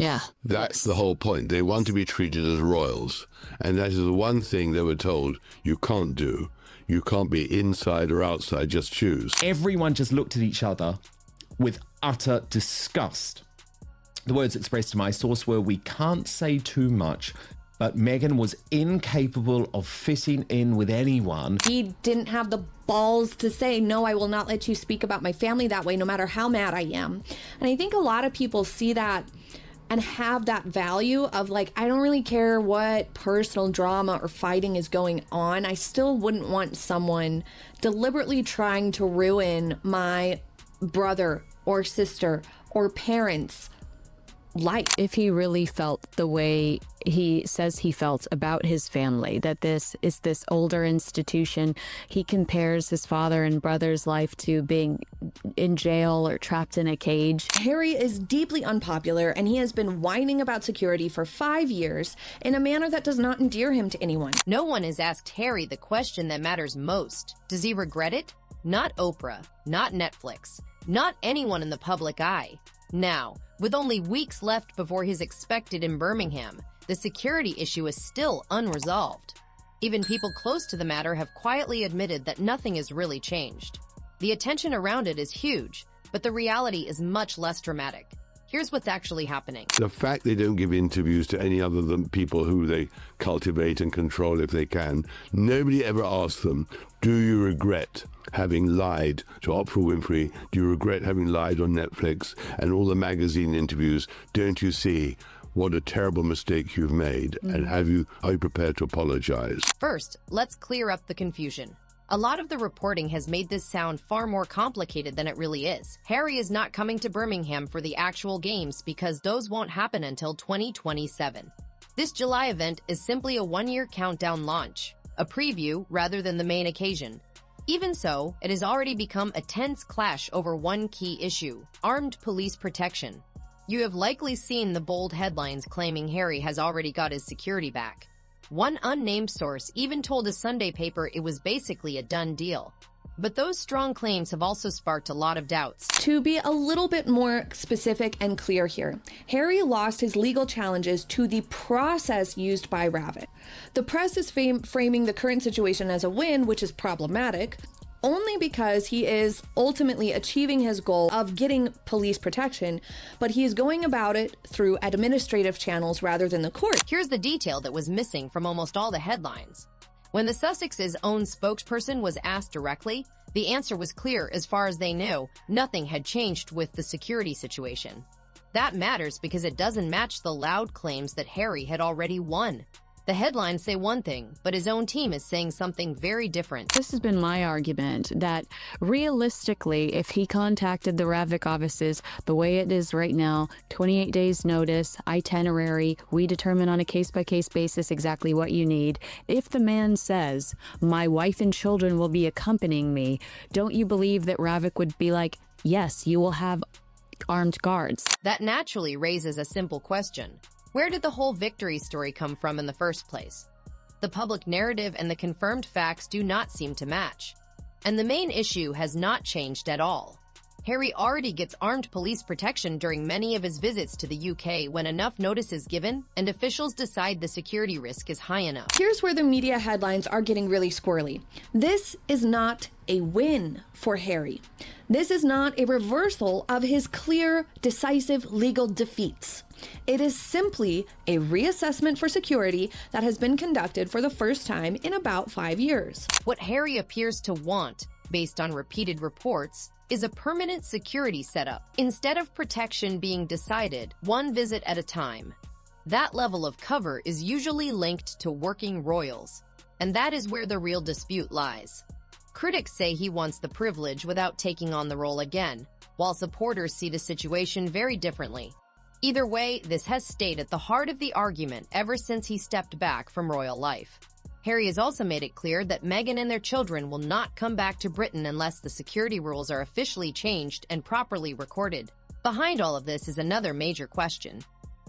Yeah. That's the whole point. They want to be treated as royals. And that is the one thing they were told you can't do. You can't be inside or outside, just choose. Everyone just looked at each other with utter disgust. The words expressed to my source were, "We can't say too much, but Meghan was incapable of fitting in with anyone." He didn't have the balls to say, "No, I will not let you speak about my family that way, no matter how mad I am." And I think a lot of people see that and have that value of like, I don't really care what personal drama or fighting is going on. I still wouldn't want someone deliberately trying to ruin my brother or sister or parents' life. If he really felt the way he says he felt about his family, that this is this older institution, he compares his father and brother's life to being in jail or trapped in a cage. Harry is deeply unpopular, and he has been whining about security for 5 years in a manner that does not endear him to anyone. No one has asked Harry the question that matters most. Does he regret it? Not Oprah, not Netflix, not anyone in the public eye. Now, with only weeks left before he's expected in Birmingham, the security issue is still unresolved. Even people close to the matter have quietly admitted that nothing has really changed. The attention around it is huge, but the reality is much less dramatic. Here's what's actually happening. The fact they don't give interviews to any other than people who they cultivate and control if they can. Nobody ever asks them, do you regret having lied to Oprah Winfrey? Do you regret having lied on Netflix? And all the magazine interviews, don't you see what a terrible mistake you've made? And are you prepared to apologize? First, let's clear up the confusion. A lot of the reporting has made this sound far more complicated than it really is. Harry is not coming to Birmingham for the actual games because those won't happen until 2027. This July event is simply a one-year countdown launch, a preview rather than the main occasion. Even so, it has already become a tense clash over one key issue: armed police protection. You have likely seen the bold headlines claiming Harry has already got his security back. One unnamed source even told a Sunday paper it was basically a done deal. But those strong claims have also sparked a lot of doubts. To be a little bit more specific and clear here, Harry lost his legal challenges to the process used by Ravitt. The press is framing the current situation as a win, which is problematic, only because he is ultimately achieving his goal of getting police protection, but he is going about it through administrative channels rather than the court. Here's the detail that was missing from almost all the headlines. When the Sussex's own spokesperson was asked directly, the answer was clear as far as they knew. Nothing had changed with the security situation. That matters because it doesn't match the loud claims that Harry had already won. The headlines say one thing, but his own team is saying something very different. This has been my argument, that realistically, if he contacted the Ravick offices the way it is right now, 28 days notice, itinerary, we determine on a case-by-case basis exactly what you need. If the man says, my wife and children will be accompanying me, don't you believe that Ravick would be like, yes, you will have armed guards? That naturally raises a simple question. Where did the whole victory story come from in the first place? The public narrative and the confirmed facts do not seem to match. And the main issue has not changed at all. Harry already gets armed police protection during many of his visits to the UK when enough notice is given and officials decide the security risk is high enough. Here's where the media headlines are getting really squirrely. This is not a win for Harry. This is not a reversal of his clear, decisive legal defeats. It is simply a reassessment for security that has been conducted for the first time in about 5 years. What Harry appears to want, based on repeated reports, is a permanent security setup, instead of protection being decided one visit at a time. That level of cover is usually linked to working royals, and that is where the real dispute lies. Critics say he wants the privilege without taking on the role again, while supporters see the situation very differently. Either way, this has stayed at the heart of the argument ever since he stepped back from royal life. Harry has also made it clear that Meghan and their children will not come back to Britain unless the security rules are officially changed and properly recorded. Behind all of this is another major question.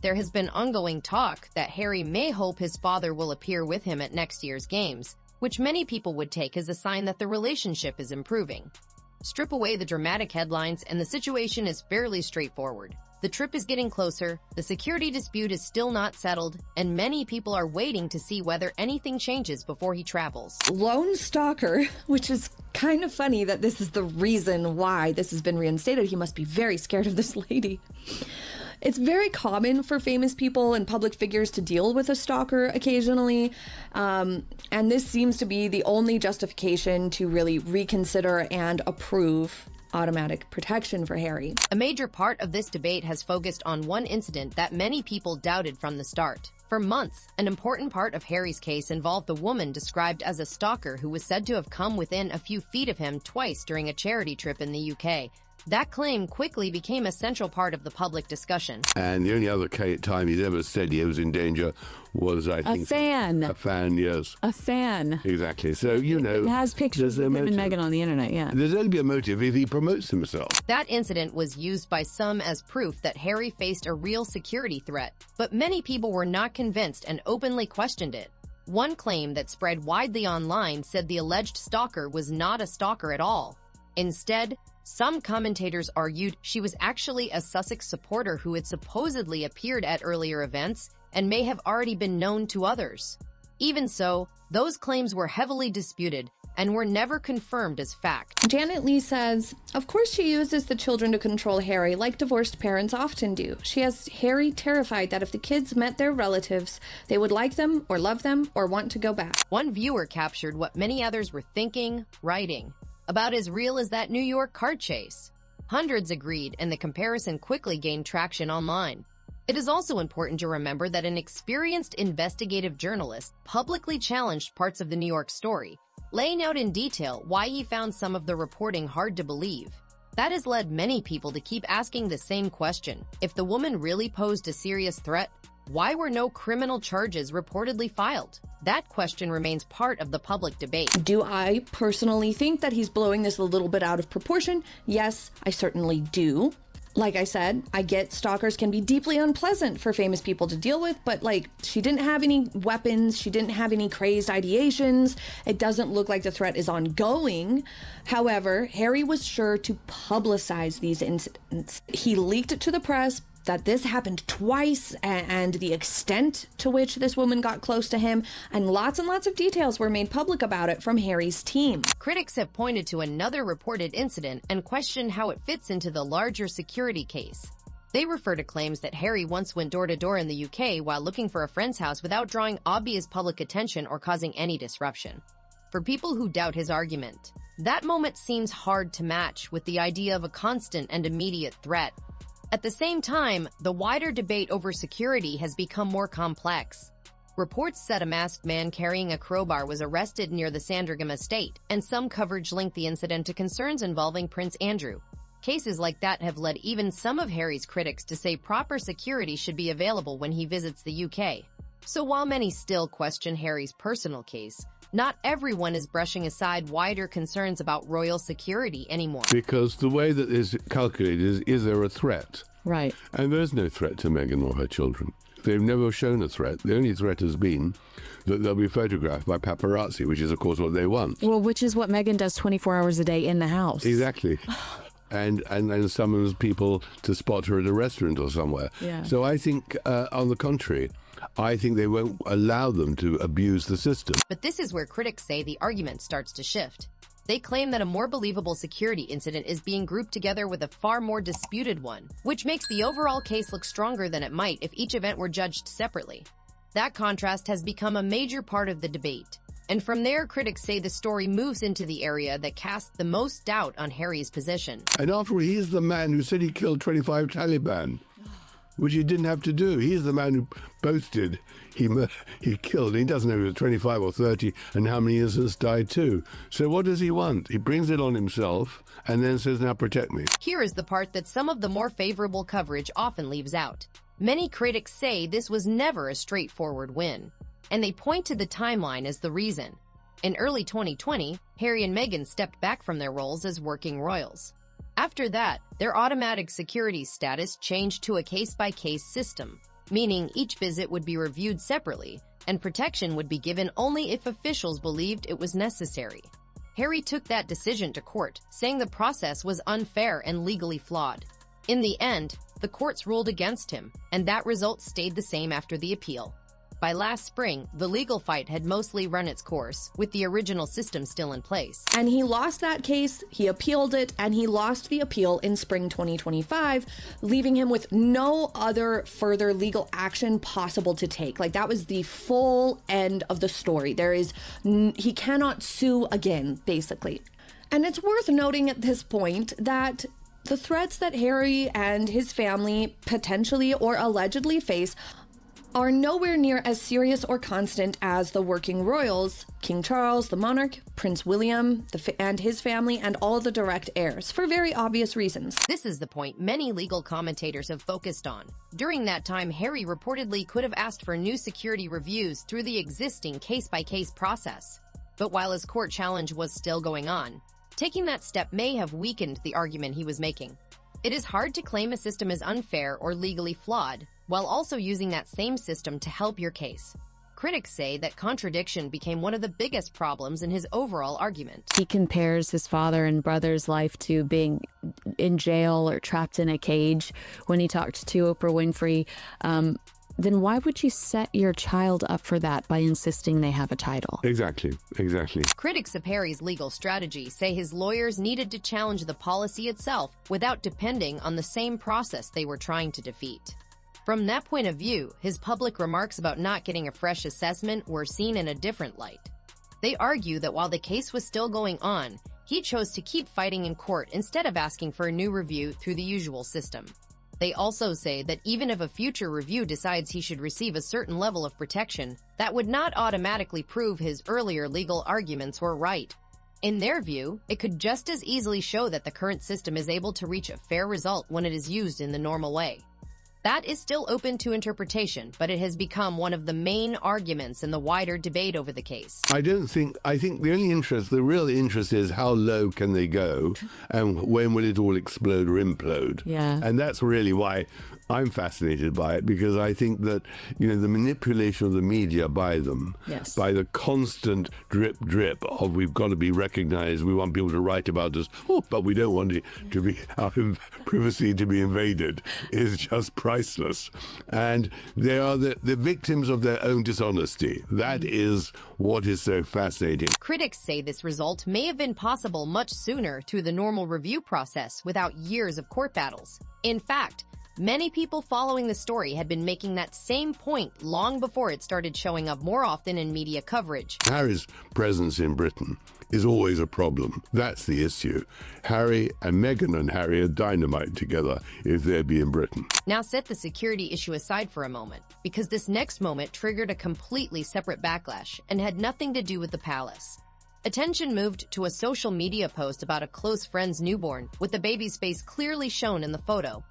There has been ongoing talk that Harry may hope his father will appear with him at next year's games, which many people would take as a sign that the relationship is improving. Strip away the dramatic headlines, and the situation is fairly straightforward. The trip is getting closer, the security dispute is still not settled, and many people are waiting to see whether anything changes before he travels. Lone stalker, which is kind of funny that this is the reason why this has been reinstated. He must be very scared of this lady. It's very common for famous people and public figures to deal with a stalker occasionally, and this seems to be the only justification to really reconsider and approve automatic protection for Harry. A major part of this debate has focused on one incident that many people doubted from the start. For months, an important part of Harry's case involved the woman described as a stalker who was said to have come within a few feet of him twice during a charity trip in the UK. That claim quickly became a central part of the public discussion. And the only other time he's ever said he was in danger was, I think... A fan. A fan, yes. A fan. Exactly. So, you know... It has pictures of him and Meghan on the internet, yeah. There's only a motive if he promotes himself. That incident was used by some as proof that Harry faced a real security threat, but many people were not convinced and openly questioned it. One claim that spread widely online said the alleged stalker was not a stalker at all. Instead, some commentators argued she was actually a Sussex supporter who had supposedly appeared at earlier events and may have already been known to others. Even so, those claims were heavily disputed and were never confirmed as fact. Janet Leigh says, of course she uses the children to control Harry like divorced parents often do. She has Harry terrified that if the kids met their relatives, they would like them or love them or want to go back. One viewer captured what many others were thinking, writing. About as real as that New York car chase. Hundreds agreed, and the comparison quickly gained traction online. It is also important to remember that an experienced investigative journalist publicly challenged parts of the New York story, laying out in detail why he found some of the reporting hard to believe. That has led many people to keep asking the same question. If the woman really posed a serious threat, why were no criminal charges reportedly filed? That question remains part of the public debate. Do I personally think that he's blowing this a little bit out of proportion? Yes, I certainly do. Like I said, I get stalkers can be deeply unpleasant for famous people to deal with, but she didn't have any weapons, she didn't have any crazed ideations, it doesn't look like the threat is ongoing. However, Harry was sure to publicize these incidents. He leaked it to the press that this happened twice and the extent to which this woman got close to him, and lots of details were made public about it from Harry's team. Critics have pointed to another reported incident and questioned how it fits into the larger security case. They refer to claims that Harry once went door to door in the UK while looking for a friend's house without drawing obvious public attention or causing any disruption. For people who doubt his argument, that moment seems hard to match with the idea of a constant and immediate threat. At the same time, the wider debate over security has become more complex. Reports said a masked man carrying a crowbar was arrested near the Sandringham estate, and some coverage linked the incident to concerns involving Prince Andrew. Cases like that have led even some of Harry's critics to say proper security should be available when he visits the UK. So while many still question Harry's personal case, not everyone is brushing aside wider concerns about royal security anymore. Because the way that is calculated is there a threat? Right. And there's no threat to Meghan or her children. They've never shown a threat. The only threat has been that they'll be photographed by paparazzi, which is, of course, what they want. Well, which is what Meghan does 24 hours a day in the house. Exactly. and summons people to spot her at a restaurant or somewhere. Yeah. So I think, on the contrary, I think they won't allow them to abuse the system. But this is where critics say the argument starts to shift. They claim that a more believable security incident is being grouped together with a far more disputed one, which makes the overall case look stronger than it might if each event were judged separately. That contrast has become a major part of the debate. And from there, critics say the story moves into the area that casts the most doubt on Harry's position. And after all, he's the man who said he killed 25 Taliban, which he didn't have to do. He's the man who boasted he killed. He doesn't know if it was 25 or 30 and how many innocents died too. So what does he want? He brings it on himself and then says, now protect me. Here is the part that some of the more favorable coverage often leaves out. Many critics say this was never a straightforward win, and they point to the timeline as the reason. In early 2020, Harry and Meghan stepped back from their roles as working royals. After that, their automatic security status changed to a case-by-case system, meaning each visit would be reviewed separately, and protection would be given only if officials believed it was necessary. Harry took that decision to court, saying the process was unfair and legally flawed. In the end, the courts ruled against him, and that result stayed the same after the appeal. By last spring, the legal fight had mostly run its course, with the original system still in place. And he lost that case, he appealed it, and he lost the appeal in spring 2025, leaving him with no other further legal action possible to take. Like, that was the full end of the story. He cannot sue again, basically. And it's worth noting at this point that the threats that Harry and his family potentially or allegedly face are nowhere near as serious or constant as the working royals, King Charles, the monarch, Prince William, and his family, and all the direct heirs, for very obvious reasons. This is the point many legal commentators have focused on. During that time, Harry reportedly could have asked for new security reviews through the existing case-by-case process. But while his court challenge was still going on, taking that step may have weakened the argument he was making. It is hard to claim a system is unfair or legally flawed, while also using that same system to help your case. Critics say that contradiction became one of the biggest problems in his overall argument. He compares his father and brother's life to being in jail or trapped in a cage when he talked to Oprah Winfrey. Then why would you set your child up for that by insisting they have a title? Exactly. Critics of Harry's legal strategy say his lawyers needed to challenge the policy itself without depending on the same process they were trying to defeat. From that point of view, his public remarks about not getting a fresh assessment were seen in a different light. They argue that while the case was still going on, he chose to keep fighting in court instead of asking for a new review through the usual system. They also say that even if a future review decides he should receive a certain level of protection, that would not automatically prove his earlier legal arguments were right. In their view, it could just as easily show that the current system is able to reach a fair result when it is used in the normal way. That is still open to interpretation, but it has become one of the main arguments in the wider debate over the case. I think the real interest is how low can they go and when will it all explode or implode? Yeah. And that's really why I'm fascinated by it, because I think that, the manipulation of the media by them, Yes. by the constant drip of we've got to be recognized, we want people to write about us, but we don't want it to be our privacy to be invaded, is just priceless. And they are the victims of their own dishonesty. That is what is so fascinating. Critics say this result may have been possible much sooner through the normal review process without years of court battles. In fact, many people following the story had been making that same point long before it started showing up more often in media coverage. Harry's presence in Britain is always a problem. That's the issue. Harry and Meghan and Harry are dynamite together if they'd be in Britain. Now set the security issue aside for a moment, because this next moment triggered a completely separate backlash and had nothing to do with the palace. Attention moved to a social media post about a close friend's newborn, with the baby's face clearly shown in the photo.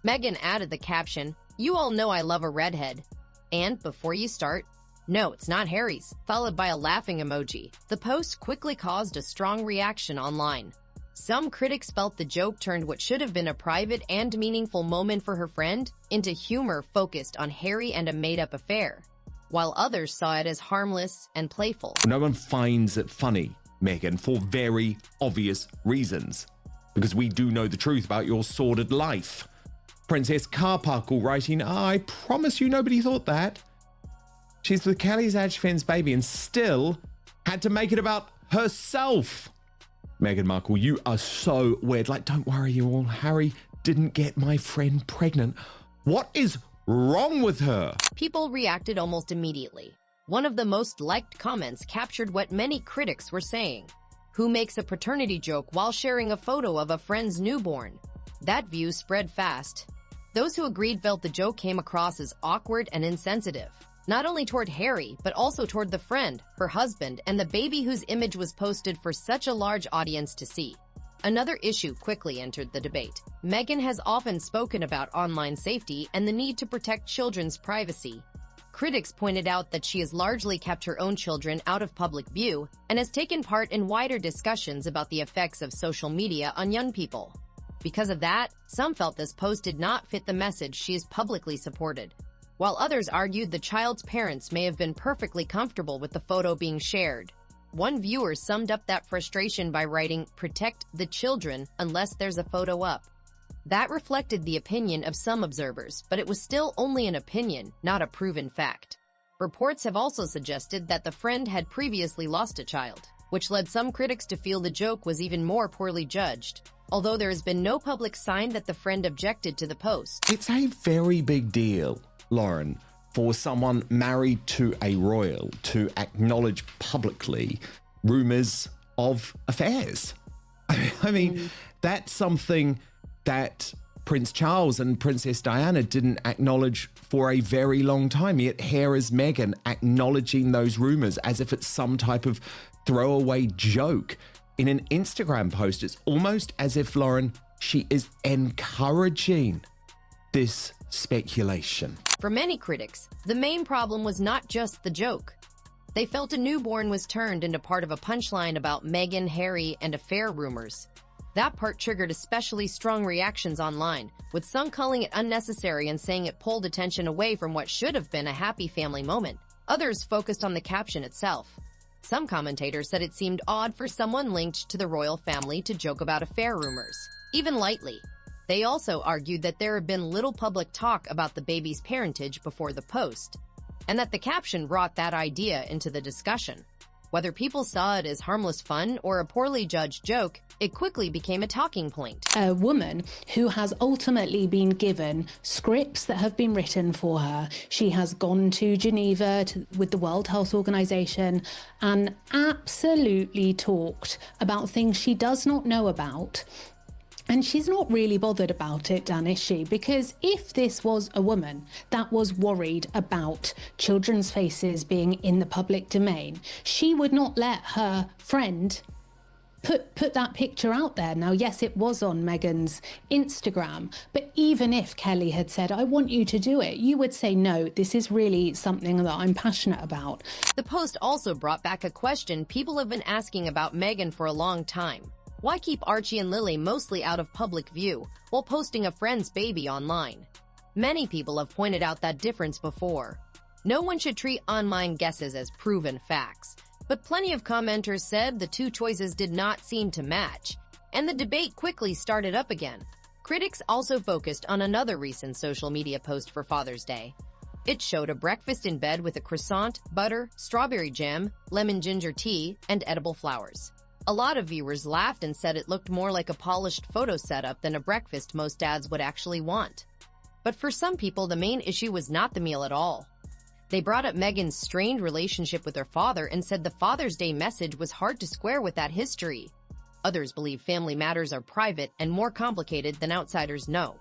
Meghan added the caption, "You all know I love a redhead." And before you start, no, it's not Harry's, followed by a laughing emoji. The post quickly caused a strong reaction online. Some critics felt the joke turned what should have been a private and meaningful moment for her friend into humor focused on Harry and a made-up affair, while others saw it as harmless and playful. No one finds it funny, Meghan, for very obvious reasons, because we do know the truth about your sordid life. Princess Carparkle writing, "I promise you nobody thought that." She's the Kelly's Edgefin's baby and still had to make it about herself. Meghan Markle, you are so weird. Like, don't worry you all, Harry didn't get my friend pregnant. What is wrong with her? People reacted almost immediately. One of the most liked comments captured what many critics were saying. Who makes a paternity joke while sharing a photo of a friend's newborn? That view spread fast. Those who agreed felt the joke came across as awkward and insensitive, not only toward Harry, but also toward the friend, her husband, and the baby whose image was posted for such a large audience to see. Another issue quickly entered the debate. Meghan has often spoken about online safety and the need to protect children's privacy. Critics pointed out that she has largely kept her own children out of public view and has taken part in wider discussions about the effects of social media on young people. Because of that, some felt this post did not fit the message she has publicly supported, while others argued the child's parents may have been perfectly comfortable with the photo being shared. One viewer summed up that frustration by writing, "Protect the children unless there's a photo up." That reflected the opinion of some observers, but it was still only an opinion, not a proven fact. Reports have also suggested that the friend had previously lost a child, which led some critics to feel the joke was even more poorly judged, although there has been no public sign that the friend objected to the post. It's a very big deal, Lauren, for someone married to a royal to acknowledge publicly rumors of affairs. I mean, that's something that Prince Charles and Princess Diana didn't acknowledge for a very long time. Yet here is Meghan acknowledging those rumors as if it's some type of throwaway joke in an Instagram post. It's almost as if, Lauren, she is encouraging this speculation. For many critics, the main problem was not just the joke. They felt a newborn was turned into part of a punchline about Meghan, Harry, and affair rumors. That part triggered especially strong reactions online, with some calling it unnecessary and saying it pulled attention away from what should have been a happy family moment. Others focused on the caption itself. Some commentators said it seemed odd for someone linked to the royal family to joke about affair rumors, even lightly. They also argued that there had been little public talk about the baby's parentage before the post, and that the caption brought that idea into the discussion. Whether people saw it as harmless fun or a poorly judged joke, it quickly became a talking point. A woman who has ultimately been given scripts that have been written for her. She has gone to Geneva with the World Health Organization and absolutely talked about things she does not know about. And she's not really bothered about it, Dan, is she? Because if this was a woman that was worried about children's faces being in the public domain, she would not let her friend put that picture out there. Now, yes, it was on Meghan's Instagram, but even if Kelly had said, "I want you to do it," you would say, "No, this is really something that I'm passionate about." The post also brought back a question people have been asking about Meghan for a long time. Why keep Archie and Lily mostly out of public view while posting a friend's baby online? Many people have pointed out that difference before. No one should treat online guesses as proven facts, but plenty of commenters said the two choices did not seem to match, and the debate quickly started up again. Critics also focused on another recent social media post for Father's Day. It showed a breakfast in bed with a croissant, butter, strawberry jam, lemon ginger tea, and edible flowers. A lot of viewers laughed and said it looked more like a polished photo setup than a breakfast most dads would actually want. But for some people, the main issue was not the meal at all. They brought up Meghan's strained relationship with her father and said the Father's Day message was hard to square with that history. Others believe family matters are private and more complicated than outsiders know.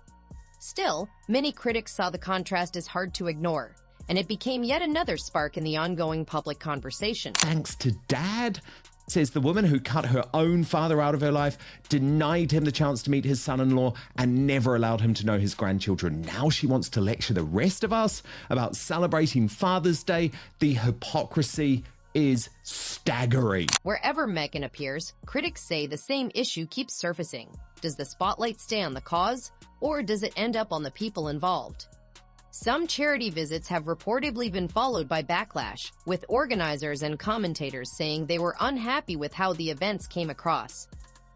Still, many critics saw the contrast as hard to ignore, and it became yet another spark in the ongoing public conversation. Thanks to Dad, says the woman who cut her own father out of her life, denied him the chance to meet his son-in-law, and never allowed him to know his grandchildren. Now she wants to lecture the rest of us about celebrating Father's Day. The hypocrisy is staggering. Wherever Meghan appears, critics say the same issue keeps surfacing. Does the spotlight stay on the cause, or does it end up on the people involved? Some charity visits have reportedly been followed by backlash, with organizers and commentators saying they were unhappy with how the events came across.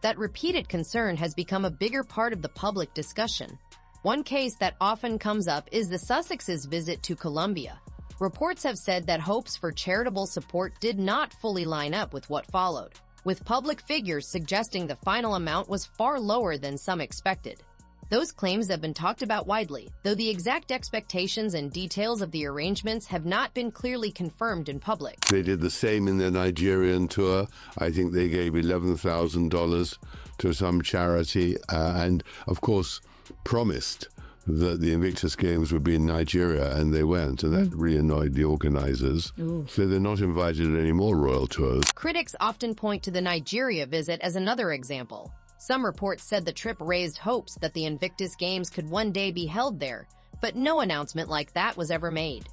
That repeated concern has become a bigger part of the public discussion. One case that often comes up is the Sussexes' visit to Colombia. Reports have said that hopes for charitable support did not fully line up with what followed, with public figures suggesting the final amount was far lower than some expected. Those claims have been talked about widely, though the exact expectations and details of the arrangements have not been clearly confirmed in public. They did the same in their Nigerian tour. I think they gave $11,000 to some charity and, of course, promised that the Invictus Games would be in Nigeria, and they went, and that really annoyed the organizers. So they're not invited to any more royal tours. Critics often point to the Nigeria visit as another example. Some reports said the trip raised hopes that the Invictus Games could one day be held there, but no announcement like that was ever made.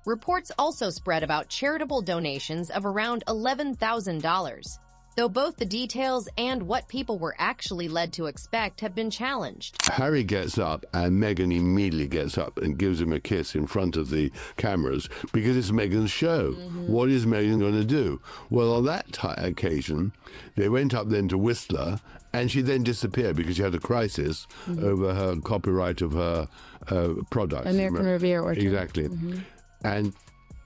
Reports also spread about charitable donations of around $11,000. though both the details and what people were actually led to expect have been challenged. Harry gets up and Meghan immediately gets up and gives him a kiss in front of the cameras because it's Meghan's show. What is Meghan going to do? Well, on that occasion, they went up then to Whistler and she then disappeared because she had a crisis over her copyright of her products. American Riviera Orchard. Exactly. And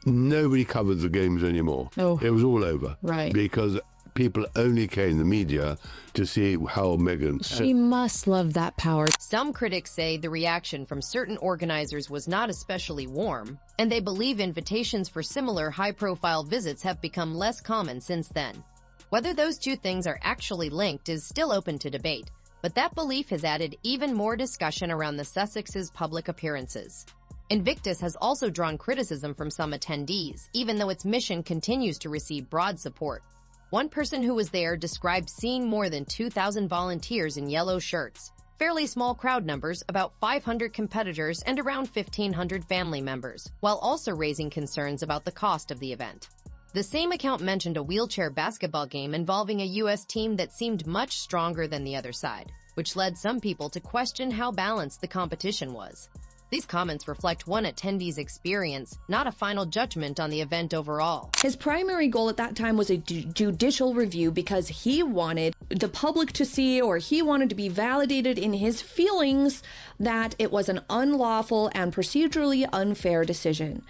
nobody covered the games anymore. Oh. It was all over. Right. Because people only came, the media, to see how Meghan... She must love that power. Some critics say the reaction from certain organizers was not especially warm, and they believe invitations for similar high-profile visits have become less common since then. Whether those two things are actually linked is still open to debate, but that belief has added even more discussion around the Sussexes' public appearances. Invictus has also drawn criticism from some attendees, even though its mission continues to receive broad support. One person who was there described seeing more than 2,000 volunteers in yellow shirts, fairly small crowd numbers, about 500 competitors, and around 1,500 family members, while also raising concerns about the cost of the event. The same account mentioned a wheelchair basketball game involving a U.S. team that seemed much stronger than the other side, which led some people to question how balanced the competition was. These comments reflect one attendee's experience, not a final judgment on the event overall. His primary goal at that time was a judicial review because he wanted the public to see, or he wanted to be validated in his feelings that it was an unlawful and procedurally unfair decision.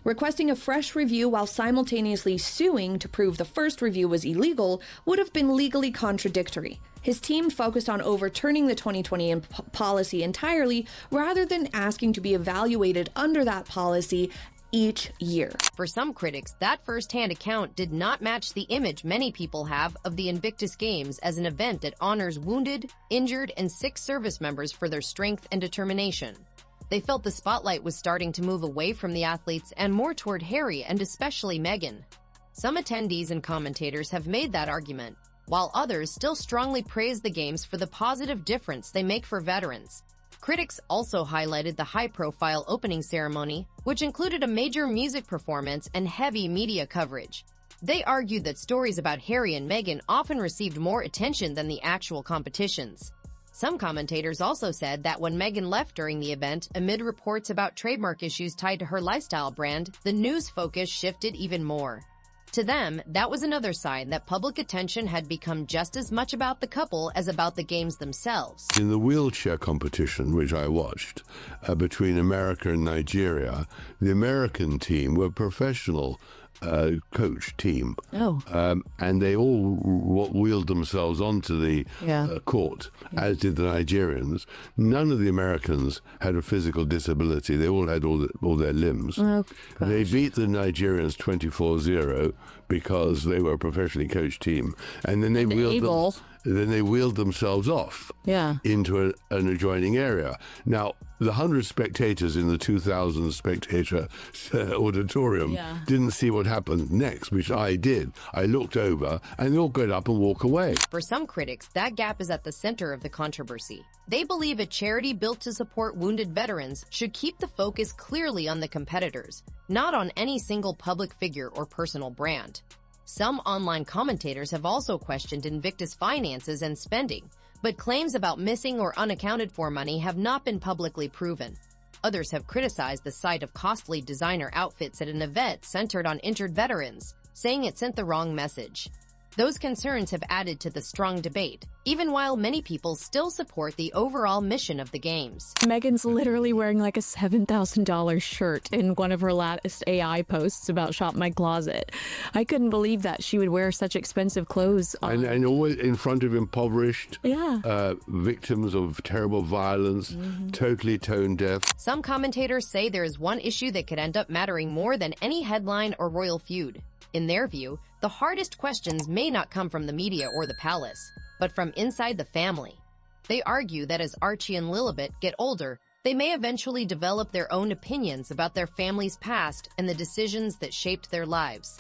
Requesting a fresh review while simultaneously suing to prove the first review was illegal would have been legally contradictory. His team focused on overturning the 2020 policy entirely rather than asking to be evaluated under that policy each year. For some critics, that first-hand account did not match the image many people have of the Invictus Games as an event that honors wounded, injured, and sick service members for their strength and determination. They felt the spotlight was starting to move away from the athletes and more toward Harry and especially Meghan. Some attendees and commentators have made that argument, while others still strongly praise the games for the positive difference they make for veterans. Critics also highlighted the high-profile opening ceremony, which included a major music performance and heavy media coverage. They argued that stories about Harry and Meghan often received more attention than the actual competitions. Some commentators also said that when Meghan left during the event, amid reports about trademark issues tied to her lifestyle brand, the news focus shifted even more. To them, that was another sign that public attention had become just as much about the couple as about the games themselves. In the wheelchair competition, which I watched, between America and Nigeria, the American team were professional coach team. And they all wheeled themselves onto the court, as did the Nigerians. None of the Americans had a physical disability. They all had all their limbs. They beat the Nigerians 24-0 because they were a professionally coached team. And then they wheeled themselves off into an adjoining area. Now, the 100 spectators in the 2,000 spectator auditorium didn't see what happened next, which I did. I looked over and they all got up and walk away. For some critics, that gap is at the center of the controversy. They believe a charity built to support wounded veterans should keep the focus clearly on the competitors, not on any single public figure or personal brand. Some online commentators have also questioned Invictus finances and spending, but claims about missing or unaccounted for money have not been publicly proven. Others have criticized the sight of costly designer outfits at an event centered on injured veterans, saying it sent the wrong message. Those concerns have added to the strong debate, even while many people still support the overall mission of the games. Meghan's literally wearing like a $7,000 shirt in one of her latest AI posts about Shop My Closet. I couldn't believe that she would wear such expensive clothes. And always in front of impoverished victims of terrible violence, totally tone deaf. Some commentators say there is one issue that could end up mattering more than any headline or royal feud. In their view, the hardest questions may not come from the media or the palace, but from inside the family. They argue that as Archie and Lilibet get older, they may eventually develop their own opinions about their family's past and the decisions that shaped their lives.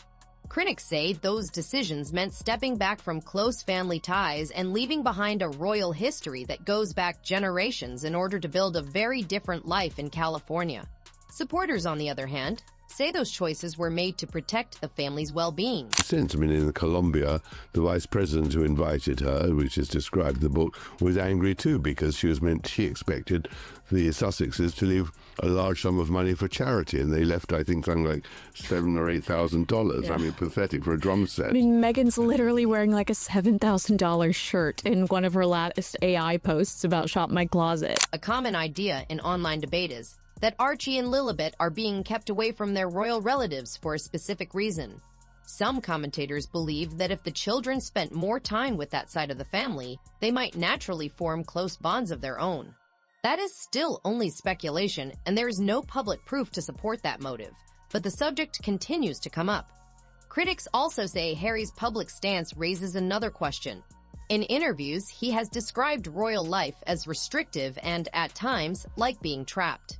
Critics say those decisions meant stepping back from close family ties and leaving behind a royal history that goes back generations in order to build a very different life in California. Supporters, on the other hand, say those choices were made to protect the family's well-being. Since, I mean, in Colombia, the vice president who invited her, which is described in the book, was angry too because she expected the Sussexes to leave a large sum of money for charity, and they left, I think, something like $7,000 or $8,000. Yeah. I mean, pathetic for a drum set. I mean, Meghan's literally wearing like a $7,000 shirt in one of her latest AI posts about Shop My Closet. A common idea in online debate is that Archie and Lilibet are being kept away from their royal relatives for a specific reason. Some commentators believe that if the children spent more time with that side of the family, they might naturally form close bonds of their own. That is still only speculation, and there is no public proof to support that motive, but the subject continues to come up. Critics also say Harry's public stance raises another question. In interviews, he has described royal life as restrictive and, at times, like being trapped.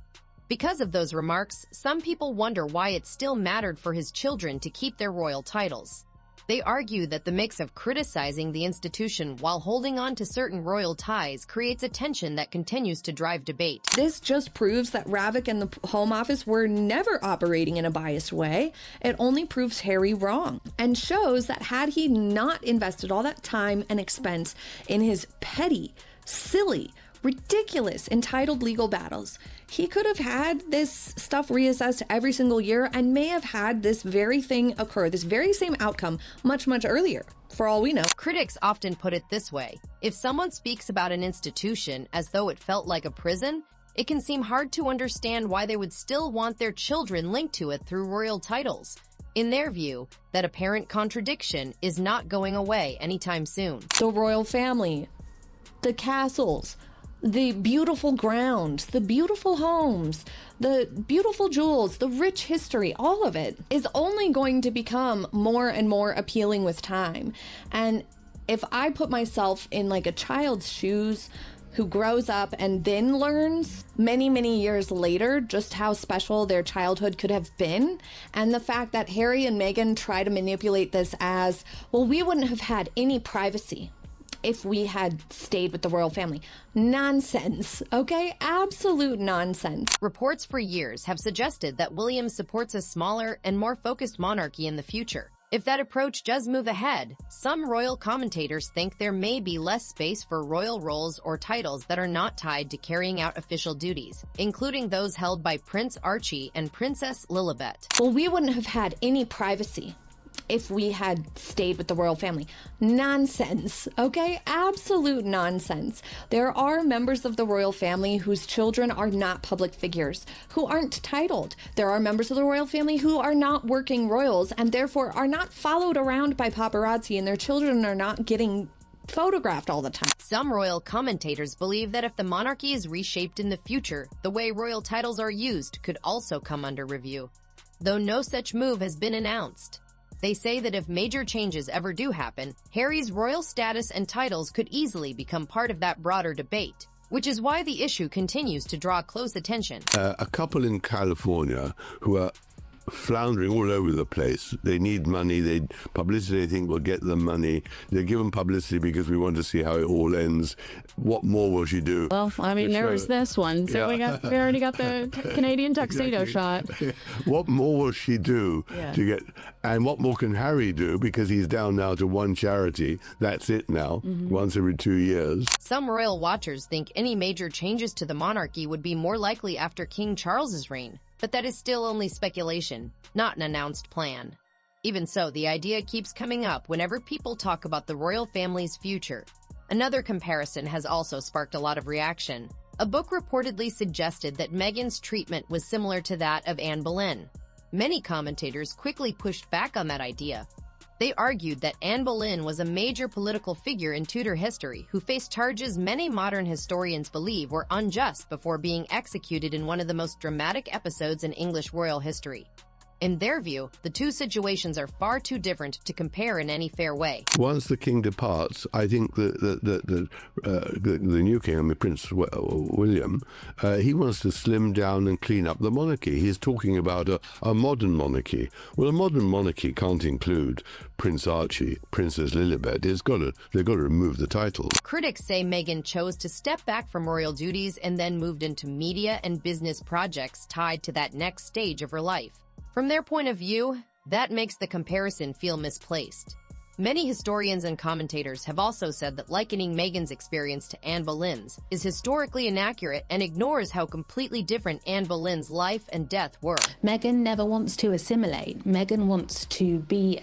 Because of those remarks, some people wonder why it still mattered for his children to keep their royal titles. They argue that the mix of criticizing the institution while holding on to certain royal ties creates a tension that continues to drive debate. This just proves that Ravik and the Home Office were never operating in a biased way. It only proves Harry wrong and shows that had he not invested all that time and expense in his petty, silly, ridiculous, entitled legal battles, he could have had this stuff reassessed every single year and may have had this very thing occur, this very same outcome, much, much earlier, for all we know. Critics often put it this way. If someone speaks about an institution as though it felt like a prison, it can seem hard to understand why they would still want their children linked to it through royal titles. In their view, that apparent contradiction is not going away anytime soon. The royal family, the castles, the beautiful grounds, the beautiful homes, the beautiful jewels, the rich history, all of it is only going to become more and more appealing with time. And if I put myself in like a child's shoes who grows up and then learns many, many years later just how special their childhood could have been, and the fact that Harry and Meghan try to manipulate this as, well, we wouldn't have had any privacy if we had stayed with the royal family. Nonsense, okay? Absolute nonsense. Reports for years have suggested that William supports a smaller and more focused monarchy in the future. If that approach does move ahead, some royal commentators think there may be less space for royal roles or titles that are not tied to carrying out official duties, including those held by Prince Archie and Princess Lilibet. Well, we wouldn't have had any privacy if we had stayed with the royal family. Nonsense, okay? Absolute nonsense. There are members of the royal family whose children are not public figures, who aren't titled. There are members of the royal family who are not working royals and therefore are not followed around by paparazzi, and their children are not getting photographed all the time. Some royal commentators believe that if the monarchy is reshaped in the future, the way royal titles are used could also come under review, though no such move has been announced. They say that if major changes ever do happen, Harry's royal status and titles could easily become part of that broader debate, which is why the issue continues to draw close attention. A couple in California who are floundering all over the place. They need money. Publicity, they think, will get them money. They're given publicity because we want to see how it all ends. What more will she do? Well, I mean, there was this one. So Yeah. we already got the Canadian tuxedo shot. What more will she do to get? And what more can Harry do? Because he's down now to one charity. That's it now. Once every 2 years. Some royal watchers think any major changes to the monarchy would be more likely after King Charles's reign. But that is still only speculation, not an announced plan. Even so, the idea keeps coming up whenever people talk about the royal family's future. Another comparison has also sparked a lot of reaction. A book reportedly suggested that Meghan's treatment was similar to that of Anne Boleyn. Many commentators quickly pushed back on that idea. They argued that Anne Boleyn was a major political figure in Tudor history who faced charges many modern historians believe were unjust before being executed in one of the most dramatic episodes in English royal history. In their view, the two situations are far too different to compare in any fair way. Once the king departs, I think the new king, I mean Prince William, he wants to slim down and clean up the monarchy. He's talking about a modern monarchy. Well, a modern monarchy can't include Prince Archie, Princess Lilibet. They've got to remove the title. Critics say Meghan chose to step back from royal duties and then moved into media and business projects tied to that next stage of her life. From their point of view, that makes the comparison feel misplaced. Many historians and commentators have also said that likening Meghan's experience to Anne Boleyn's is historically inaccurate and ignores how completely different Anne Boleyn's life and death were. Meghan never wants to assimilate. Meghan wants to be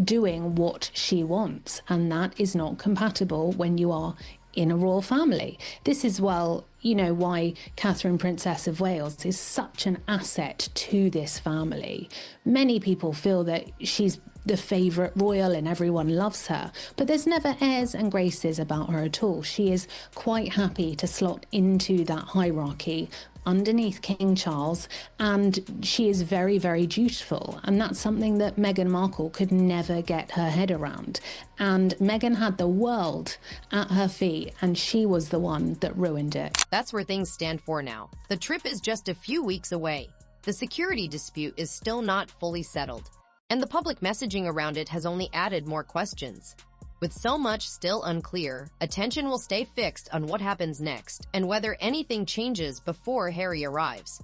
doing what she wants, and that is not compatible when you are in a royal family. This is, well, why Catherine, Princess of Wales, is such an asset to this family. Many people feel that she's the favourite royal and everyone loves her, but there's never airs and graces about her at all. She is quite happy to slot into that hierarchy underneath King Charles, and she is very, very dutiful, and that's something that Meghan Markle could never get her head around. And Meghan had the world at her feet, and she was the one that ruined it. That's where things stand for now. The trip is just a few weeks away. The security dispute is still not fully settled, and the public messaging around it has only added more questions. With so much still unclear, attention will stay fixed on what happens next and whether anything changes before Harry arrives.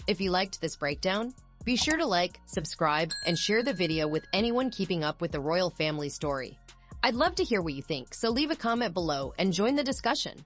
If you liked this breakdown, be sure to like, subscribe, and share the video with anyone keeping up with the royal family story. I'd love to hear what you think, so leave a comment below and join the discussion.